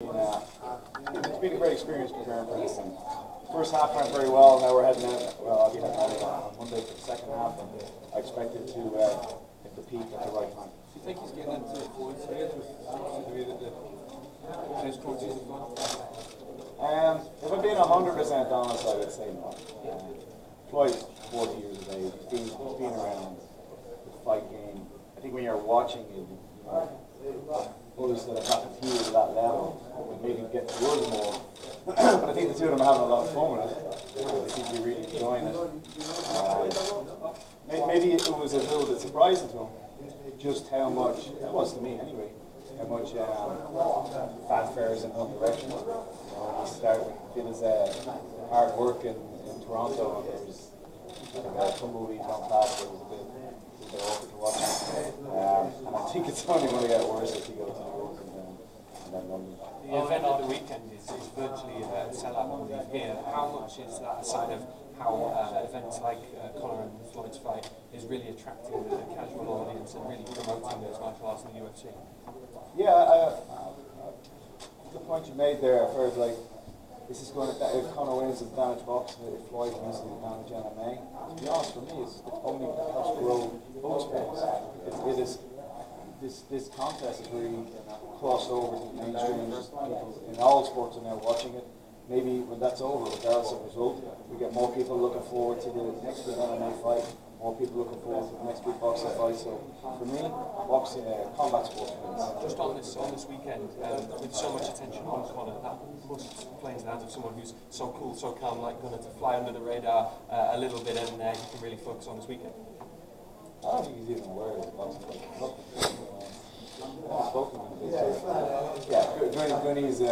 It's been a great experience preparing for this. And first half went very well. Now we're heading out. Well, I'll be heading out on Monday for the second half, and I expect it to hit the peak at the right time. Do you think he's getting into Floyd's head with the way that the tennis coaches have gone? If I'm being 100% honest, I would say no. Floyd's 40 years of age. He's been around the fight game. I think when you're watching it, others that have gotten to at that level would maybe get towards more. But I think the two of them are having a lot of fun with it. They seem to be really enjoying it. Maybe it was a little bit surprising to him just how much, it was to me anyway, how much fanfare is in one direction. When he started, when he did his hard work in Toronto, and there was a tumbleweed on past, it was a bit awkward to watch. And I think it's only going to get worse if he goes to Europe and then London. The event of the weekend is virtually a sellout, I believe, here. How much is that a sign of how events like Conor and Floyd's fight is really attracting the casual audience and really promoting those martial arts in the UFC? Yeah, the point you made there, I've heard, like, this is going to, if Conor wins, it's damage boxing, if Floyd wins, it's damage MMA. To be honest, for me, it's only helps grow both sports. It is, this contest is really crossed over to the mainstream. People in all sports are now watching it. Maybe when that's over, regardless of result, we get more people looking forward to the next big MMA fight, more people looking forward to the next big boxing fight. So for me, boxing, combat sports wins. Just on this weekend, with so much attention on Conor, that must play into the hands of someone who's so cool, so calm, like going to fly under the radar a little bit, and he can really focus on this weekend. I don't think he's even aware of the boxing fight. I've spoken to him. Yeah, Gunny's he's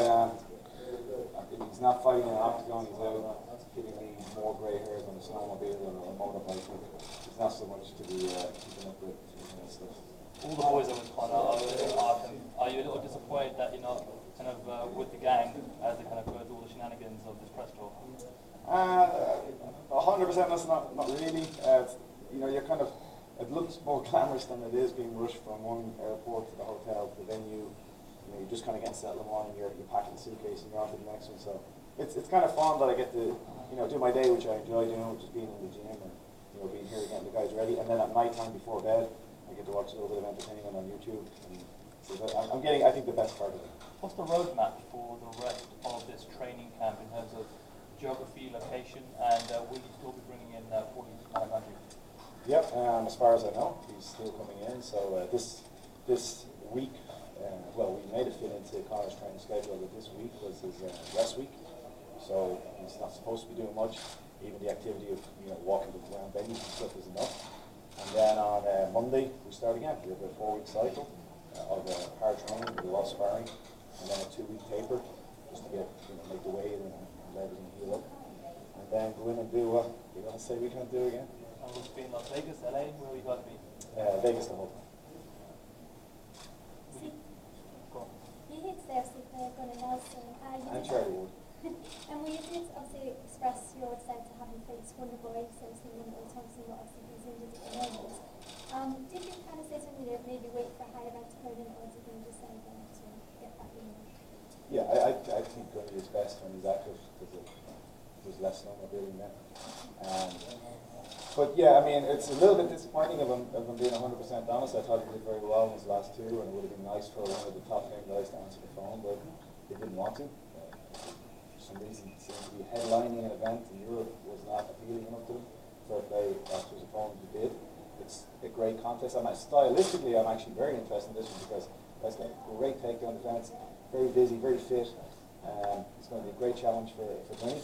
not fighting in an octagon. He's out giving me more grey hairs on a snowmobile or a motorbike. He's not so much to be keeping up with stuff. All the boys are with Conor are really hard. Are you a little disappointed that you're not kind of with the gang as they kind of go through all the shenanigans of this press tour? 100%. That's not really. You're kind of. It looks more glamorous than it is being rushed from one airport to the hotel to the venue. You're just kind of getting settled in one, and you're packing the suitcase and you're on to the next one. So it's kind of fun that I get to do my day, which I enjoy doing, which is being in the gym and being here getting the guys ready. And then at night time before bed, I get to watch a little bit of entertainment on YouTube. And so I'm getting, I think, the best part of it. What's the roadmap for the rest of this training camp in terms of geography, location, and will you still be bringing in 40 to 500? Yep, as far as I know, he's still coming in. So this week, we made it fit into Conor's training schedule, but this week was his rest week. So he's not supposed to be doing much. Even the activity of walking around venues and stuff is enough. And then on Monday we start again. We have a 4-week cycle of hard training, with a lot of sparring, and then a 2-week taper just to get make the weight and let everything heal up. And then go in and do what we're going to say we can't do again. And we'll be in Las Vegas, LA, where we got to be? Vegas, the hope. You hit obviously for Gunnar Nelson. And Charlie Wood. And we did obviously express your extent to having faced Wonderboy, so obviously Wonderboy Thompson, but obviously he's injured at the moment. Did you kind of say something that maybe wait for a higher ranked opponent, or did you just say to get back in? Yeah, I think Gunnar is best when he's active because there's less snowmobiling then. But yeah, I mean, it's a little bit disappointing if I'm being 100% honest. I thought he did very well in his last two, and it would have been nice for one of the top 10 guys to answer the phone, but they didn't want to. For some reason, it seemed to be headlining an event in Europe was not appealing enough to them. Fair play after his opponent who did. It's a great contest. Stylistically, I'm actually very interested in this one because that's got great takedown defense, very busy, very fit. It's going to be a great challenge for Gunny,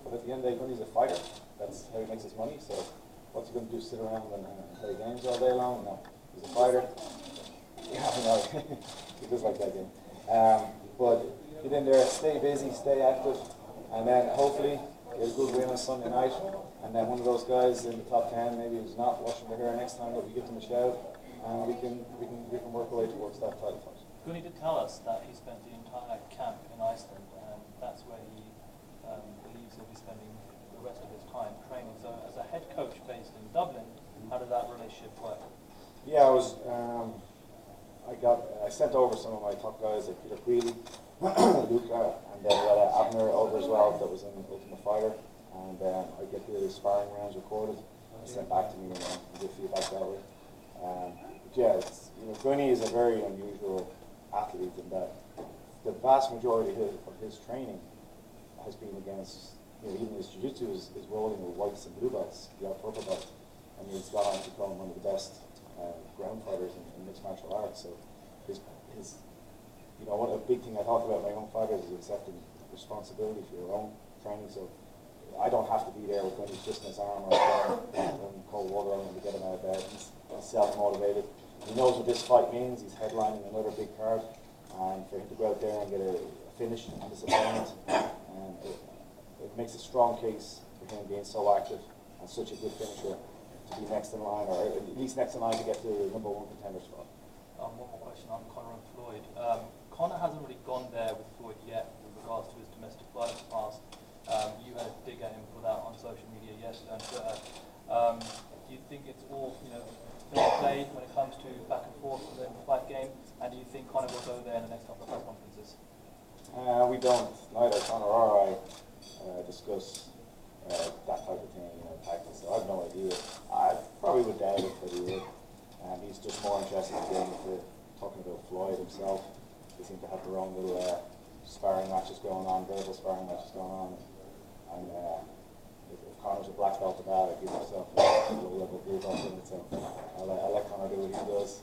But at the end of the day, Gunny's a fighter. That's how he makes his money. So what's he going to do? Sit around and play games all day long? No, he's a fighter. Yeah, I know. He does like that game. But get in there, stay busy, stay active, and then hopefully get a good win on Sunday night. And then one of those guys in the top 10, maybe who's not washing their hair next time, that we give them a shout, and we can work our way towards that title fight. Gunny did tell us that he spent the entire camp in Iceland, and that's where he believes he'll be spending the rest of his time training. So as a head coach based in Dublin, how did that relationship work? Yeah, I sent over some of my top guys like Peter Queally, Ultimate Fighter, and I get the sparring rounds recorded and sent back to me, and get feedback that way. But yeah, Gunny is a very unusual athlete in that the vast majority of his training has been against, even his jiu-jitsu is rolling with whites and blue belts, the purple belt, and he's gone on to become one of the best ground fighters in mixed martial arts. So one of the big thing I talk about my own fighters is accepting responsibility for your own training. So I don't have to be there when he's just in his arm or in cold water on him to get him out of bed. He's self-motivated. He knows what this fight means. He's headlining another big card, and for him to go out there and get a finish on this opponent, and it makes a strong case for him being so active and such a good finisher to be next in line, or at least next in line to get to the #1 contender spot. One more question on Conor and Floyd. Conor hasn't really gone there with Floyd yet with regards to his domestic violence past. You had a dig at him for that on social media yesterday on Twitter. Do you think it's all fair play when it comes to back and forth in the fight game? And do you think Conor will go there in the next couple of press conferences? We don't. Neither Conor or I discuss that type of thing, tactics. So I have no idea. I probably would doubt it, but he would. He's just more interested in getting into talking about Floyd himself. They seem to have their own little sparring matches going on, verbal sparring matches going on. And if Conor's a black belt at that, I give myself a little level of blue belt in it. So I'll let Conor do what he does.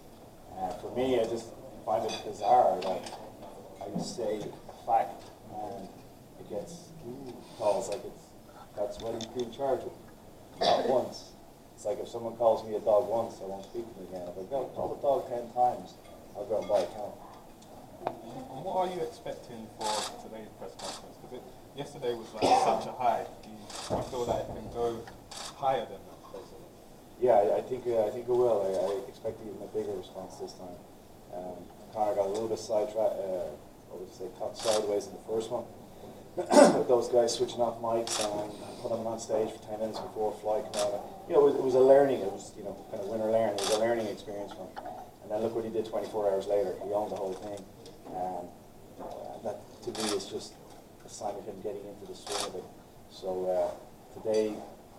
For me, I just find it bizarre that I say a fact and it gets calls like that's what he's being charged with. Not once. It's like if someone calls me a dog once, I won't speak to them again. If I call the dog 10 times, I'll go and buy a count. And what are you expecting for today's press conference? Because yesterday was like such a high. Do you feel that it can go higher than that, basically? Yeah, I think it will. I expect even a bigger response this time. Conor got a little bit sidetracked, caught sideways in the first one. With those guys switching off mics and putting them on stage for 10 minutes before Floyd came out. It was a learning. It was kind of win or learn. It was a learning experience for him. And then look what he did 24 hours later. He owned the whole thing. And that to me is just a sign of him getting into the swing of it. So today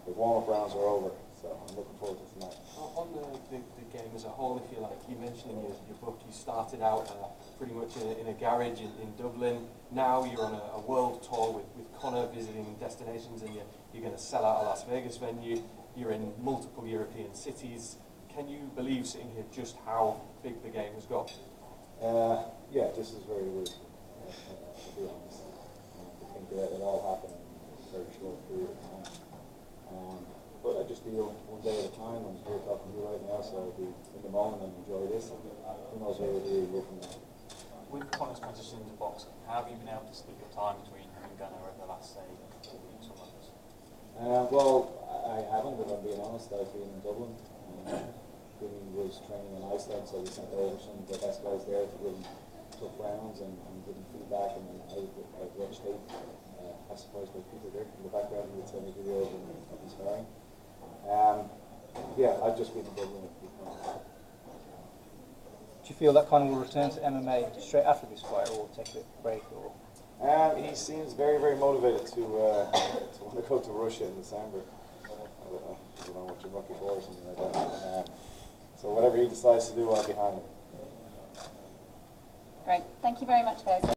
the warm-up rounds are over. So I'm looking forward to tonight. On the game as a whole, if you like, you mentioned in your book you started out pretty much in a garage in Dublin. Now you're on a world tour with Conor, visiting destinations, and you're going to sell out a Las Vegas venue. You're in multiple European cities. Can you believe, sitting here, just how big the game has got? Yeah, this is very weird, to be honest. I think that it all happened in a very short period of time. But I just deal one day at a time. I'm here talking to you right now, so I'll be in the moment and enjoy this. And who knows where we'll be a year from now. With Conor's transition into boxing, how have you been able to split your time between him and Gunnar over the last, say, 2 weeks or months? Well, I haven't, if I'm being honest. I've been in Dublin. Gunny was training in Iceland, so we sent over some of the best guys there to give him tough rounds and give him feedback. And then I watched tape. I was surprised by Peter there in the background. He would send me videos of his sparring. Yeah, I've just been in Dublin. Do you feel that Conor will return to MMA straight after this fight, or take a break? Or he seems very, very motivated to want to go to Russia in December. I don't know, watching Rocky IV or something like that. So whatever he decides to do, I'll be behind him. Great. Thank you very much, guys.